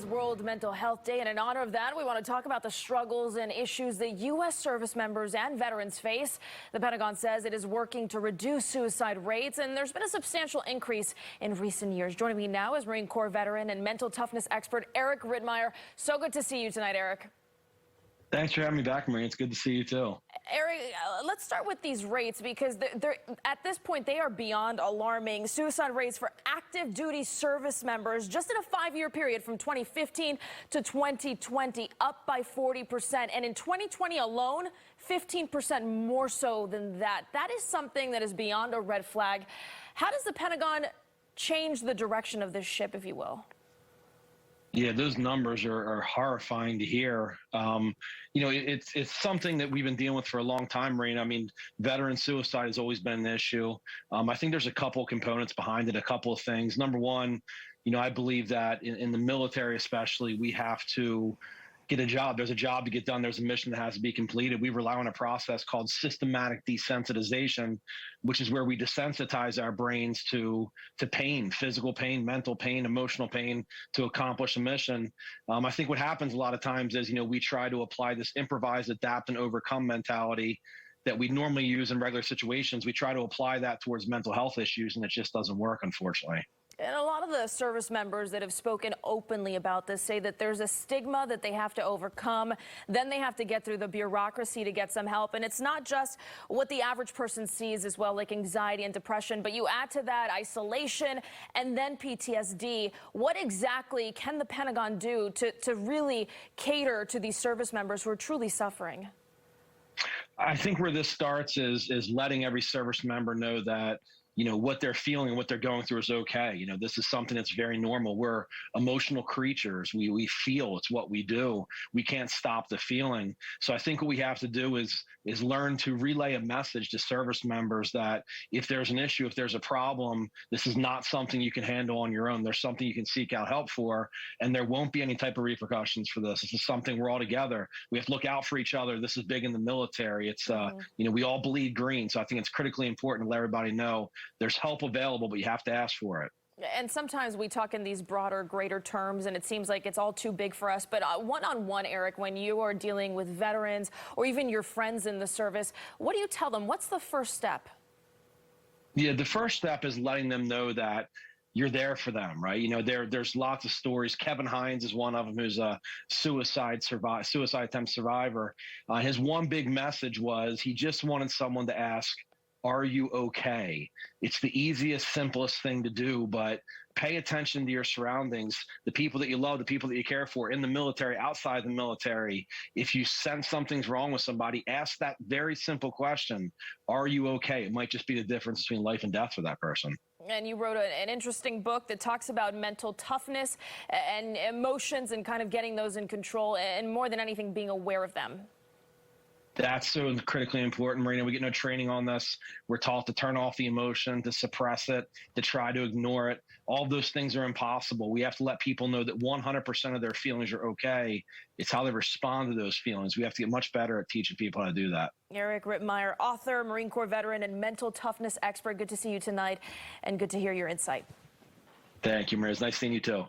World Mental Health Day, and in honor of that, we want to talk about the struggles and issues that U.S. service members and veterans face. The Pentagon says it is working to reduce suicide rates, and there's been a substantial increase in recent years. Joining me now is Marine Corps veteran and mental toughness expert Eric Rittmeyer. So good to see you tonight, Eric. Thanks for having me back, Marie. It's good to see you, too. Eric, let's start with these rates because at this point, they are beyond alarming. Suicide rates for active duty service members just in a 5-year period from 2015 to 2020 up by 40%. And in 2020 alone, 15% more so than that. That is something that is beyond a red flag. How does the Pentagon change the direction of this ship, if you will? Yeah, those numbers are horrifying to hear. It's something that we've been dealing with for a long time, Marine. I mean, veteran suicide has always been an issue. I think there's a couple components behind it, a couple of things. Number one, I believe that in the military especially, we have to get a job. There's a job to get done. There's a mission that has to be completed. We rely on a process called systematic desensitization, which is where we desensitize our brains to pain, physical pain, mental pain, emotional pain to accomplish a mission. I think what happens a lot of times is, we try to apply this improvise, adapt, and overcome mentality that we normally use in regular situations. We try to apply that towards mental health issues, and it just doesn't work, unfortunately. And a lot of the service members that have spoken openly about this say that there's a stigma that they have to overcome. Then they have to get through the bureaucracy to get some help. And it's not just what the average person sees as well, like anxiety and depression, but you add to that isolation and then PTSD. What exactly can the Pentagon do to really cater to these service members who are truly suffering? I think where this starts is letting every service member know that what they're feeling and what they're going through is okay. This is something that's very normal. We're emotional creatures. We feel. It's what we do. We can't stop the feeling. So I think what we have to do is learn to relay a message to service members that if there's an issue, if there's a problem, this is not something you can handle on your own. There's something you can seek out help for, and there won't be any type of repercussions for this. This is something we're all together. We have to look out for each other. This is big in the military. It's, we all bleed green. So I think it's critically important to let everybody know there's help available, but you have to ask for it. And sometimes we talk in these broader, greater terms, and it seems like it's all too big for us. But one-on-one, Eric, when you are dealing with veterans or even your friends in the service, what do you tell them? What's the first step? Yeah, the first step is letting them know that you're there for them, right? There's lots of stories. Kevin Hines is one of them, who's a suicide attempt survivor. His one big message was he just wanted someone to ask, "Are you okay?" It's the easiest, simplest thing to do, but pay attention to your surroundings, the people that you love, the people that you care for in the military, outside the military. If you sense something's wrong with somebody, ask that very simple question, "Are you okay?" It might just be the difference between life and death for that person. And you wrote an interesting book that talks about mental toughness and emotions and kind of getting those in control, and more than anything, being aware of them. That's so critically important, Marina. We get no training on this. We're taught to turn off the emotion, to suppress it, to try to ignore it. All those things are impossible. We have to let people know that 100% of their feelings are okay. It's how they respond to those feelings. We have to get much better at teaching people how to do that. Eric Rittmeyer, author, Marine Corps veteran, and mental toughness expert. Good to see you tonight, and good to hear your insight. Thank you, Marina. It's nice seeing you, too.